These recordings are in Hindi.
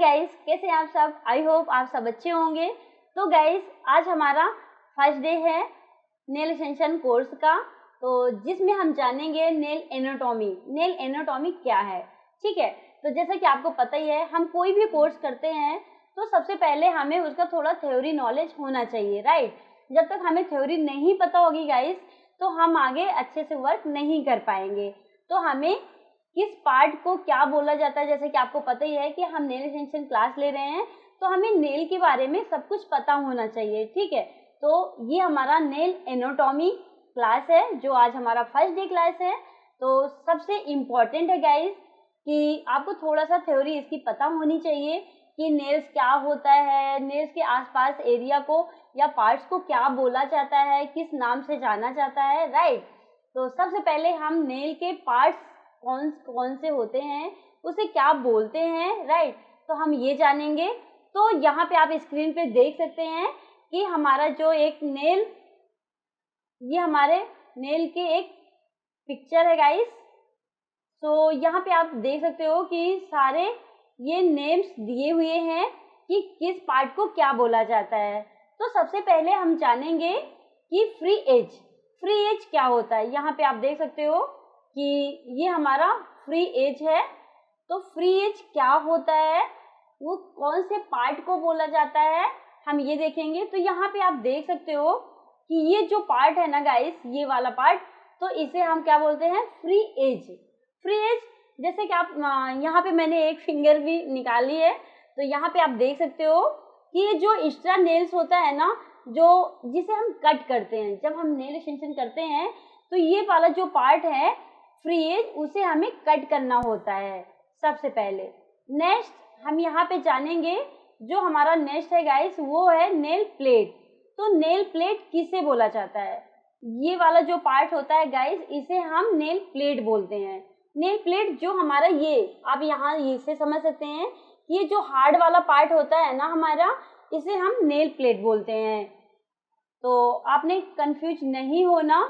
गाइस, कैसे हैं आप सब। आई होप आप सब अच्छे होंगे। तो गाइस, आज हमारा फर्स्ट डे है नेल एक्सटेंशन कोर्स का, तो जिसमें हम जानेंगे नेल एनाटॉमी। नेल एनाटॉमी क्या है, ठीक है। तो जैसा कि आपको पता ही है, हम कोई भी कोर्स करते हैं तो सबसे पहले हमें उसका थोड़ा थ्योरी नॉलेज होना चाहिए, राइट। जब तक हमें थ्योरी नहीं पता होगी गाइस, तो हम आगे अच्छे से वर्क नहीं कर पाएंगे। तो हमें किस पार्ट को क्या बोला जाता है, जैसे कि आपको पता ही है कि हम नेल एक्सटेंशन क्लास ले रहे हैं, तो हमें नेल के बारे में सब कुछ पता होना चाहिए, ठीक है। तो ये हमारा नेल एनाटॉमी क्लास है, जो आज हमारा फर्स्ट डे क्लास है। तो सबसे इम्पॉर्टेंट है गाइस कि आपको थोड़ा सा थ्योरी इसकी पता होनी चाहिए कि नेल्स क्या होता है, नेल्स के आसपास एरिया को या पार्ट्स को क्या बोला जाता है, किस नाम से जाना जाता है, राइट। तो सबसे पहले हम नेल के पार्ट्स कौन कौन से होते हैं, उसे क्या बोलते हैं, राइट। तो हम ये जानेंगे। तो यहाँ पे आप स्क्रीन पे देख सकते हैं कि हमारा जो एक नेल, ये हमारे नेल के एक पिक्चर है गाइस। तो यहाँ पे आप देख सकते हो कि सारे ये नेम्स दिए हुए हैं कि किस पार्ट को क्या बोला जाता है। तो सबसे पहले हम जानेंगे कि फ्री एज। फ्री एज क्या होता है। यहाँ पे आप देख सकते हो कि ये हमारा फ्री एज है। तो फ्री एज क्या होता है, वो कौन से पार्ट को बोला जाता है, हम ये देखेंगे। तो यहाँ पे आप देख सकते हो कि ये जो पार्ट है ना गाइस, ये वाला पार्ट, तो इसे हम क्या बोलते हैं, फ्री एज। फ्री एज, जैसे कि आप यहाँ पे मैंने एक फिंगर भी निकाली है, तो यहाँ पे आप देख सकते हो कि ये जो एक्स्ट्रा नेल्स होता है ना, जो जिसे हम कट करते हैं, जब हम नेल एक्सटेंशन करते हैं तो ये वाला जो पार्ट है फ्री एज, उसे हमें कट करना होता है सबसे पहले। नेक्स्ट हम यहाँ पे जानेंगे, जो हमारा नेक्स्ट है गाइस, वो है नेल प्लेट। तो नेल प्लेट किसे बोला जाता है, ये वाला जो पार्ट होता है गाइस, इसे हम नेल प्लेट बोलते हैं। नेल प्लेट जो हमारा, ये आप यहाँ इससे समझ सकते हैं, ये जो हार्ड वाला पार्ट होता है ना हमारा, इसे हम नेल प्लेट बोलते हैं। तो आपने कंफ्यूज नहीं होना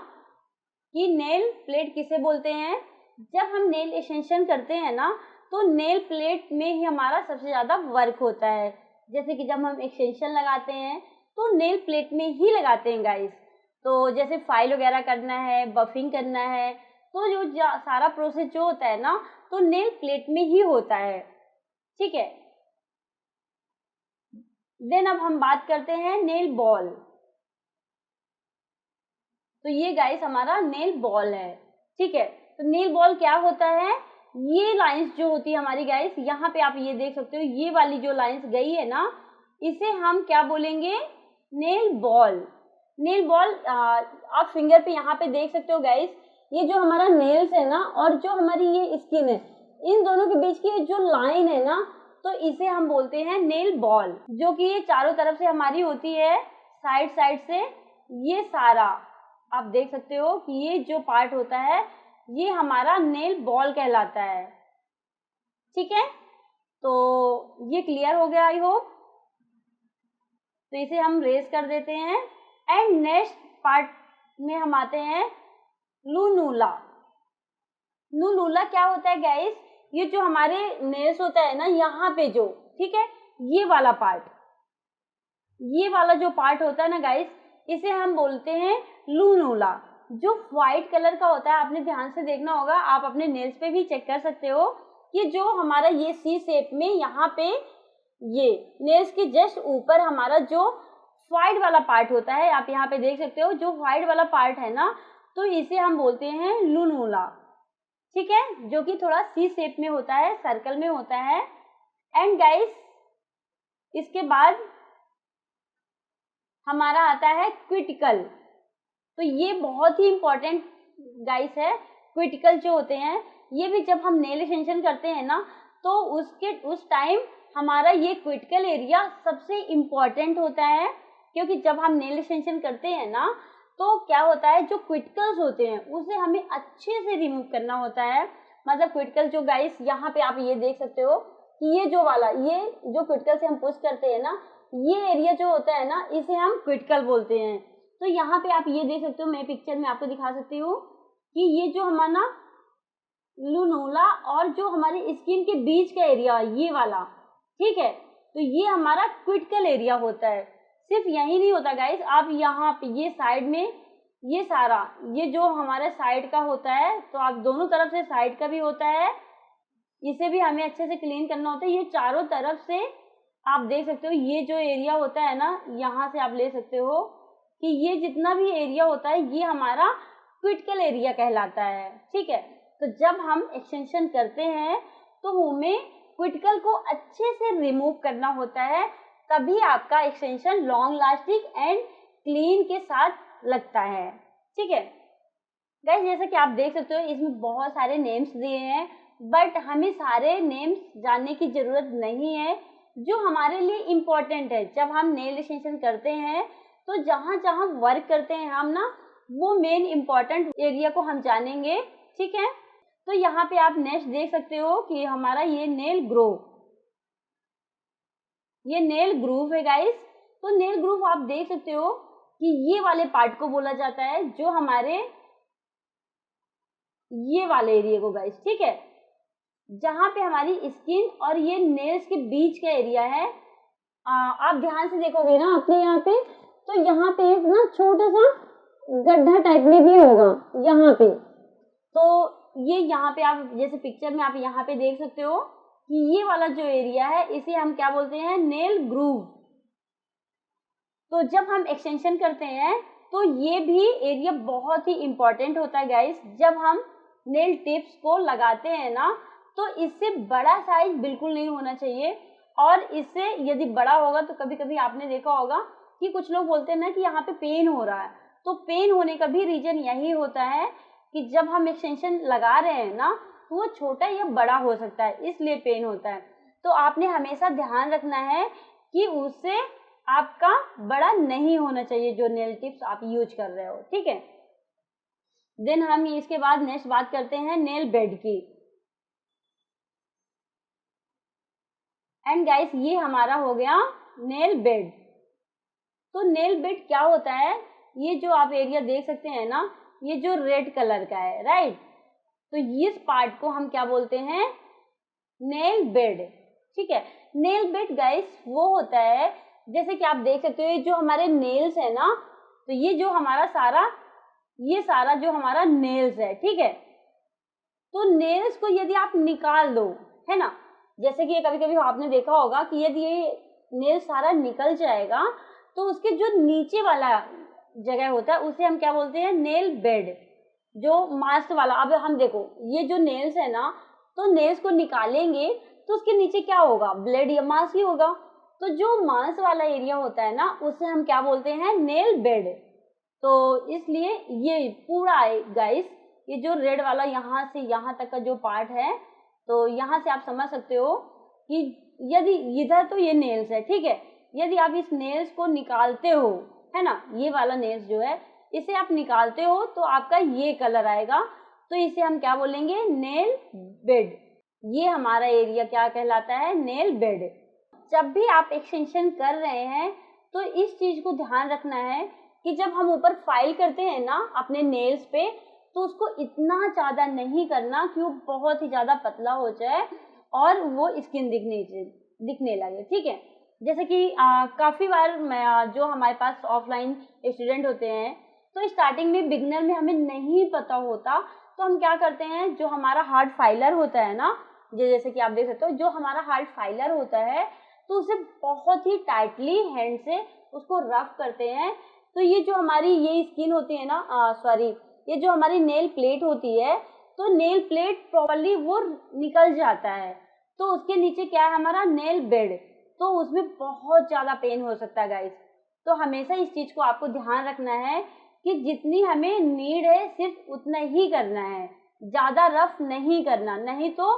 कि नेल प्लेट किसे बोलते हैं। जब हम नेल एक्सटेंशन करते हैं ना, तो नेल प्लेट में ही हमारा सबसे ज़्यादा वर्क होता है। जैसे कि जब हम एक्सटेंशन लगाते हैं तो नेल प्लेट में ही लगाते हैं गाइस। तो जैसे फाइल वगैरह करना है, बफिंग करना है, तो जो सारा प्रोसेस जो होता है ना, तो नेल प्लेट में ही होता है, ठीक है। देन अब हम बात करते हैं नेल बॉल। तो ये गाइस हमारा नेल बॉल है, ठीक है। तो नेल बॉल क्या होता है, ये लाइंस जो होती है हमारी गाइस, यहाँ पे आप ये देख सकते हो, ये वाली जो लाइंस गई है ना, इसे हम क्या बोलेंगे, नेल बॉल। नेल बॉल आप फिंगर पे यहाँ पे देख सकते हो गाइस, ये जो हमारा नेल्स है ना, और जो हमारी ये स्किन है, इन दोनों के बीच की जो लाइन है ना, तो इसे हम बोलते हैं नेल बॉल। जो कि ये चारों तरफ से हमारी होती है, साइड साइड से, ये सारा आप देख सकते हो कि ये जो पार्ट होता है, ये हमारा नेल बॉल कहलाता है, ठीक है। तो ये क्लियर हो गया आई होप। तो इसे हम रेज कर देते हैं। एंड नेक्स्ट पार्ट में हम आते हैं लूनूला। लूनूला क्या होता है गाइस, ये जो हमारे नेल्स होता है ना, यहाँ पे जो, ठीक है, ये वाला पार्ट, ये वाला जो पार्ट होता है ना गाइस, इसे हम बोलते हैं लूनूला। जो व्हाइट कलर का होता है, आपने ध्यान से देखना होगा, आप अपने नेल्स पे भी चेक कर सकते हो कि जो हमारा ये सी शेप में यहाँ पे, ये नेल्स के जस्ट ऊपर हमारा जो व्हाइट वाला पार्ट होता है, आप यहाँ पे देख सकते हो, जो व्हाइट वाला पार्ट है ना, तो इसे हम बोलते हैं लूनूला, ठीक है। जो कि थोड़ा सी शेप में होता है, सर्कल में होता है। एंड गाइस, इसके बाद हमारा आता है क्विटिकल। तो ये बहुत ही इंपॉर्टेंट गाइस है। क्विटिकल जो होते हैं, ये भी जब हम नेल एक्सटेंशन करते हैं ना, तो उस टाइम हमारा ये क्विटिकल एरिया सबसे इम्पॉर्टेंट होता है। क्योंकि जब हम नेल एक्सटेंशन करते हैं ना, तो क्या होता है, जो क्विटिकल्स होते हैं उसे हमें अच्छे से रिमूव करना होता है। मतलब क्विटिकल जो गाइस, यहाँ पे आप ये देख सकते हो कि ये जो वाला, ये जो क्विटिकल से हम पुश करते हैं ना, ये एरिया जो होता है ना, इसे हम क्विटिकल बोलते हैं। तो यहाँ पे आप ये देख सकते हो, मैं पिक्चर में आपको दिखा सकती हूँ कि ये जो हमारा लूनूला और जो हमारी स्किन के बीच का एरिया, ये वाला, ठीक है। तो ये हमारा क्रिटिकल एरिया होता है। सिर्फ यही नहीं होता गाइस, आप यहाँ पे ये साइड में ये सारा ये जो हमारे साइड का होता है, तो आप दोनों तरफ से साइड का भी होता है, इसे भी हमें अच्छे से क्लीन करना होता है। ये चारों तरफ से आप देख सकते हो, ये जो एरिया होता है ना, यहाँ से आप ले सकते हो कि ये जितना भी एरिया होता है ये हमारा क्रिटिकल एरिया कहलाता है। ठीक है, तो जब हम एक्सटेंशन करते हैं तो हमें क्रिटिकल को अच्छे से रिमूव करना होता है, तभी आपका extension long lasting and clean के साथ लगता है। ठीक है गाइस, जैसा कि आप देख सकते हो इसमें बहुत सारे नेम्स दिए हैं, बट हमें सारे नेम्स जानने की जरूरत नहीं है। जो हमारे लिए इम्पोर्टेंट है, जब हम नेल एक्सटेंशन करते हैं तो जहाँ जहाँ वर्क करते हैं हम ना, वो मेन इम्पोर्टेंट एरिया को हम जानेंगे। ठीक है, तो यहाँ पे आप नेक्स्ट देख सकते हो कि हमारा ये नेल ग्रूव है गाइस। तो नेल ग्रूव आप देख सकते हो कि ये वाले पार्ट को बोला जाता है, जो हमारे ये वाले एरिया को गाइस। ठीक है, जहाँ पे हमारी स्किन और ये नेल्स के बीच का एरिया है। आप ध्यान से देखोगे ना अपने यहाँ पे, तो यहाँ पे एक ना छोटा सा गड्ढा टाइप में भी होगा यहाँ पे। तो ये यहाँ पे आप जैसे पिक्चर में आप यहाँ पे देख सकते हो कि ये वाला जो एरिया है इसे हम क्या बोलते हैं, नेल ग्रूव। तो जब हम एक्सटेंशन करते हैं तो ये भी एरिया बहुत ही इम्पोर्टेंट होता है गाइस। जब हम नेल टिप्स को लगाते हैं ना, तो इससे बड़ा साइज बिल्कुल नहीं होना चाहिए, और इससे यदि बड़ा होगा तो कभी कभी आपने देखा होगा कि कुछ लोग बोलते हैं ना कि यहाँ पे पेन हो रहा है। तो पेन होने का भी रीजन यही होता है कि जब हम एक्सटेंशन लगा रहे हैं ना, तो वो छोटा या बड़ा हो सकता है, इसलिए पेन होता है। तो आपने हमेशा ध्यान रखना है कि उससे आपका बड़ा नहीं होना चाहिए जो नेल टिप्स आप यूज कर रहे हो। ठीक है, देन हम इसके बाद नेक्स्ट बात करते हैं नेल बेड की। एंड गाइस, ये हमारा हो गया नेल बेड। तो नेल बेड क्या होता है, ये जो आप एरिया देख सकते हैं ना, ये जो रेड कलर का है, राइट। तो इस पार्ट को हम क्या बोलते हैं, नेल बेड। ठीक है, नेल बेड गाइस वो होता है, जैसे कि आप देख सकते हो ये जो हमारे नेल्स है ना, तो ये जो हमारा सारा जो हमारा नेल्स है। ठीक है, तो नेल्स को यदि आप निकाल दो, है ना, जैसे कि कभी कभी आपने देखा होगा कि यदि ये नेल सारा निकल जाएगा तो उसके जो नीचे वाला जगह होता है उसे हम क्या बोलते हैं, नेल बेड। जो मांस वाला, अब हम देखो ये जो नेल्स है ना, तो नेल्स को निकालेंगे तो उसके नीचे क्या होगा, ब्लेड या मांस ही होगा। तो जो मांस वाला एरिया होता है ना, उसे हम क्या बोलते हैं, नेल बेड। तो इसलिए ये पूरा गाइस, ये जो रेड वाला यहाँ से यहाँ तक का जो पार्ट है, तो यहाँ से आप समझ सकते हो कि यदि इधर तो ये नेल्स है, ठीक है, यदि आप इस नेल्स को निकालते हो, है ना, ये वाला नेल्स जो है इसे आप निकालते हो तो आपका ये कलर आएगा, तो इसे हम क्या बोलेंगे, नेल बेड। ये हमारा एरिया क्या कहलाता है, नेल बेड। जब भी आप एक्सटेंशन कर रहे हैं तो इस चीज को ध्यान रखना है कि जब हम ऊपर फाइल करते हैं ना अपने नेल्स पे, तो उसको इतना ज्यादा नहीं करना कि वो बहुत ही ज्यादा पतला हो जाए और वो स्किन दिखने लगे। ठीक है, जैसे कि काफी बार जो हमारे पास ऑफलाइन स्टूडेंट होते हैं, तो स्टार्टिंग में बिगिनर में हमें नहीं पता होता, तो हम क्या करते हैं, जो हमारा हार्ड फाइलर होता है ना, जैसे कि आप देख सकते हो जो हमारा हार्ड फाइलर होता है, तो उसे बहुत ही टाइटली हैंड से उसको रफ करते हैं। तो ये जो हमारी ये स्किन होती है ना, ये जो हमारी नेल प्लेट होती है, तो नेल प्लेट प्रॉपर्ली वो निकल जाता है, तो उसके नीचे क्या है, हमारा नेल बेड, तो उसमें बहुत ज्यादा पेन हो सकता है गाइस। तो हमेशा इस चीज को आपको ध्यान रखना है कि जितनी हमें नीड है सिर्फ उतना ही करना है, ज्यादा रफ नहीं करना, नहीं तो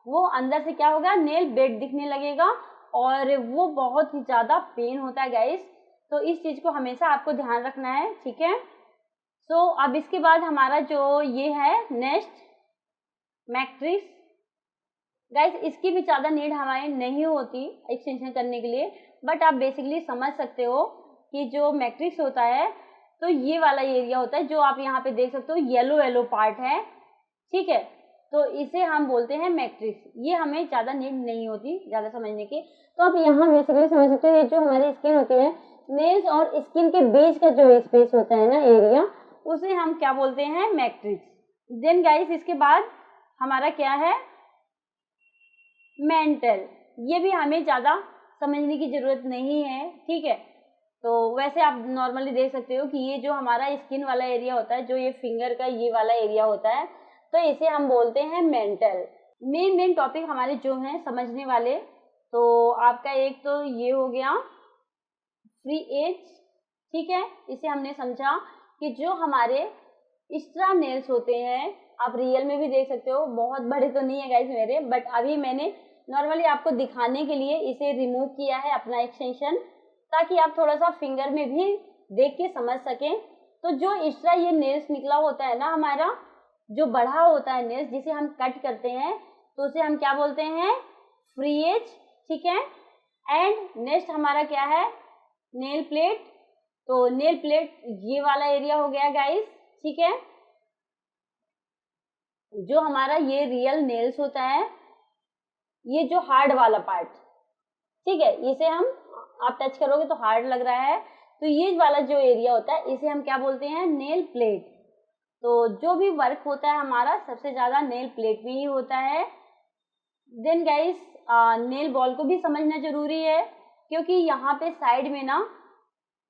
वो अंदर से क्या होगा, नेल बेड दिखने लगेगा और वो बहुत ही ज्यादा पेन होता है गाइस। तो इस चीज को हमेशा आपको ध्यान रखना है। ठीक है, सो अब इसके बाद हमारा जो ये है नेक्स्ट मैट्रिक्स गाइस, इसकी भी ज्यादा नीड हमारी नहीं होती एक्सटेंशन करने के लिए, बट आप बेसिकली समझ सकते हो कि जो मैट्रिक्स होता है, तो ये वाला एरिया होता है जो आप यहाँ पे देख सकते हो, येलो येलो पार्ट है। ठीक है, तो इसे हम बोलते हैं मैट्रिक्स। ये हमें ज़्यादा नीड नहीं होती ज़्यादा समझने की। तो आप यहाँ बेसिकली समझ सकते हो, ये जो हमारी स्किन होती है, नेल्स और स्किन के बीच का जो स्पेस होता है ना, एरिया, उसे हम क्या बोलते हैं, मैट्रिक्स। देन गाइस इसके बाद हमारा क्या है, मेंटल। ये भी हमें ज़्यादा समझने की ज़रूरत नहीं है, ठीक है। तो वैसे आप नॉर्मली देख सकते हो कि ये जो हमारा स्किन वाला एरिया होता है, जो ये फिंगर का ये वाला एरिया होता है, तो इसे हम बोलते हैं मेंटल। मेन टॉपिक हमारे जो हैं समझने वाले, तो आपका एक तो ये हो गया फ्री एज, ठीक है। इसे हमने समझा कि जो हमारे एक्स्ट्रा नेल्स होते हैं, आप रियल में भी देख सकते हो, बहुत बड़े तो नहीं है गाइस मेरे, बट अभी मैंने नॉर्मली आपको दिखाने के लिए इसे रिमूव किया है अपना एक्सटेंशन, ताकि आप थोड़ा सा फिंगर में भी देख के समझ सकें। तो जो एक्स्ट्रा ये नेल्स निकला होता है ना हमारा, जो बढ़ा होता है नेल्स, जिसे हम कट करते हैं, तो उसे हम क्या बोलते हैं, फ्री एज, ठीक है। एंड नेक्स्ट हमारा क्या है, नेल प्लेट। तो नेल प्लेट ये वाला एरिया हो गया गाइस, ठीक है। जो हमारा ये रियल नेल्स होता है, ये जो हार्ड वाला पार्ट, ठीक है, इसे हम, आप टच करोगे तो हार्ड लग रहा है, तो ये वाला जो एरिया होता है इसे हम क्या बोलते हैं, नेल प्लेट। तो जो भी वर्क होता है हमारा सबसे ज्यादा नेल प्लेट में ही होता है। देन गाइस नेल बॉल को भी समझना जरूरी है, क्योंकि यहाँ पे साइड में ना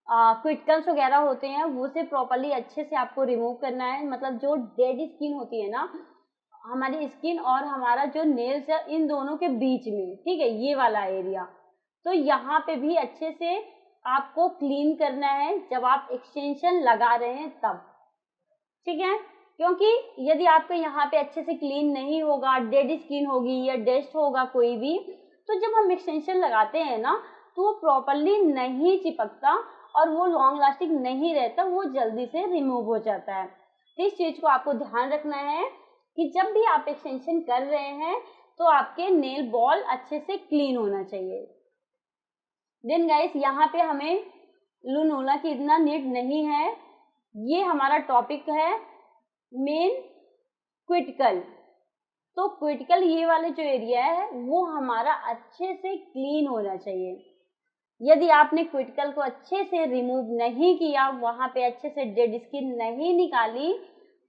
क्विटकल्स वगैरह होते हैं, वो से प्रॉपरली अच्छे से आपको रिमूव करना है। मतलब जो डेड स्किन होती है ना, हमारी स्किन और हमारा जो नेल्स है, इन दोनों के बीच में, ठीक है, ये वाला एरिया, तो यहाँ पे भी अच्छे से आपको क्लीन करना है जब आप एक्सटेंशन लगा रहे हैं तब, ठीक है। क्योंकि यदि आपके यहाँ पे अच्छे से क्लीन नहीं होगा, डेड स्किन होगी या डस्ट होगा कोई भी, तो जब हम एक्सटेंशन लगाते हैं ना, तो वो प्रॉपरली नहीं चिपकता और वो लॉन्ग लास्टिंग नहीं रहता, वो जल्दी से रिमूव हो जाता है। तो इस चीज को आपको ध्यान रखना है कि जब भी आप एक्सटेंशन कर रहे हैं तो आपके नेल बॉल अच्छे से क्लीन होना चाहिए। देन गाइस यहाँ पे हमें लूनोला की इतना नीड नहीं है। ये हमारा टॉपिक है मेन क्विटिकल। तो क्विटिकल ये वाले जो एरिया है वो हमारा अच्छे से क्लीन होना चाहिए। यदि आपने क्विटिकल को अच्छे से रिमूव नहीं किया, वहां पे अच्छे से डेड स्किन नहीं निकाली,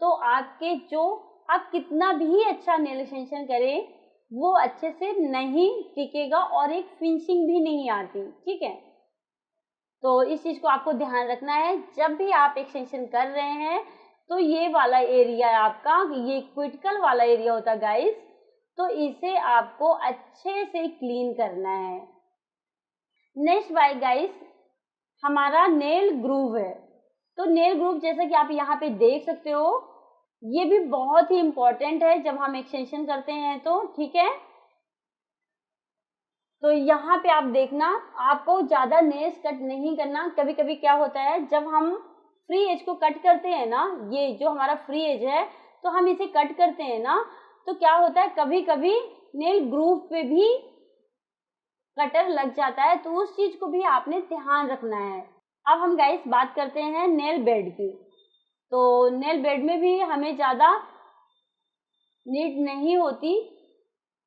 तो आपके जो, आप कितना भी अच्छा नेल एक्सटेंशन करें, वो अच्छे से नहीं टिकेगा और एक फिनिशिंग भी नहीं आती, ठीक है। तो इस चीज को आपको ध्यान रखना है जब भी आप एक्सटेंशन कर रहे हैं। तो ये वाला एरिया आपका, ये क्विटिकल वाला एरिया होता है गाइस, तो इसे आपको अच्छे से क्लीन करना है। नेक्स्ट बाय गाइस हमारा नेल ग्रूव है। तो नेल ग्रूव जैसा कि आप यहाँ पे देख सकते हो, ये भी बहुत ही इम्पोर्टेंट है जब हम एक्सटेंशन करते हैं तो, ठीक है। तो यहाँ पे आप देखना, आपको ज्यादा नेल्स कट नहीं करना। कभी कभी क्या होता है, जब हम फ्री एज को कट करते हैं ना, ये जो हमारा फ्री एज है, तो हम इसे कट करते हैं ना, तो क्या होता है, कभी कभी नेल ग्रूव पे भी कटर लग जाता है, तो उस चीज को भी आपने ध्यान रखना है। अब हम गाइस बात करते हैं नेल बेड की। तो नेल बेड में भी हमें ज्यादा नीड नहीं होती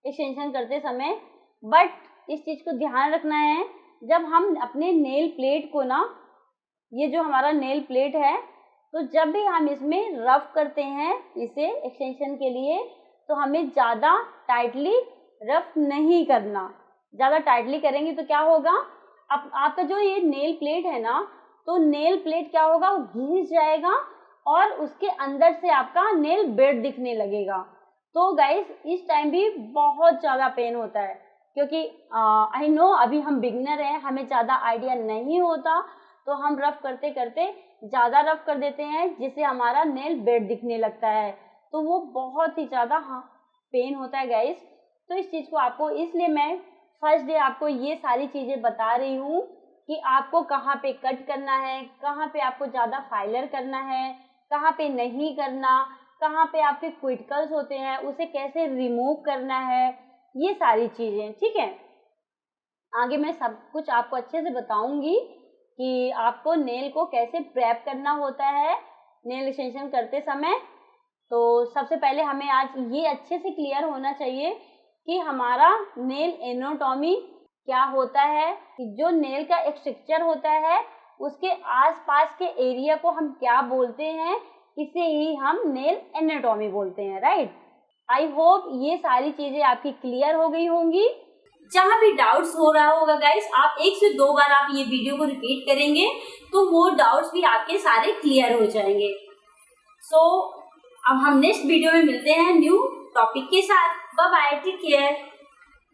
एक्सटेंशन करते समय, बट इस चीज को ध्यान रखना है, जब हम अपने नेल प्लेट को ना, ये जो हमारा नेल प्लेट है, तो जब भी हम इसमें रफ करते हैं इसे एक्सटेंशन के लिए, तो हमें ज्यादा टाइटली रफ नहीं करना। ज्यादा टाइटली करेंगे तो क्या होगा, आपका जो ये नेल प्लेट है ना, तो नेल प्लेट क्या होगा, वो घिस जाएगा और उसके अंदर से आपका नेल बेड दिखने लगेगा। तो गाइस इस टाइम भी बहुत ज्यादा पेन होता है, क्योंकि आई नो अभी हम बिगनर हैं, हमें ज्यादा आइडिया नहीं होता, तो हम रफ करते करते ज्यादा रफ कर देते हैं, जिससे हमारा नेल बेड दिखने लगता है, तो वो बहुत ही ज्यादा पेन होता है गाइस। तो इस चीज को आपको, इसलिए मैं फर्स्ट डे आपको ये सारी चीजें बता रही हूँ कि आपको कहाँ पे कट करना है, कहाँ पे आपको ज्यादा फाइलर करना है, कहाँ पे नहीं करना, कहाँ पे आपके क्विटिकल्स होते हैं उसे कैसे रिमूव करना है, ये सारी चीजें, ठीक है। आगे मैं सब कुछ आपको अच्छे से बताऊंगी कि आपको नेल को कैसे प्रेप करना होता है नेल एक्सटेंशन करते समय। तो सबसे पहले हमें आज ये अच्छे से क्लियर होना चाहिए कि हमारा नेल एनाटॉमी क्या होता है, कि जो नेल का एक स्ट्रक्चर होता है उसके आसपास के एरिया को हम क्या बोलते हैं, इसे ही हम नेल एनाटॉमी बोलते हैं, राइट। आई होप ये सारी चीजें आपकी क्लियर हो गई होंगी। जहाँ भी डाउट्स हो रहा होगा गाइस, आप 1 से 2 बार आप ये वीडियो को रिपीट करेंगे तो वो डाउट्स भी आपके सारे क्लियर हो जाएंगे। सो अब हम नेक्स्ट वीडियो में मिलते हैं न्यू टॉपिक के साथ। Bye bye, take care.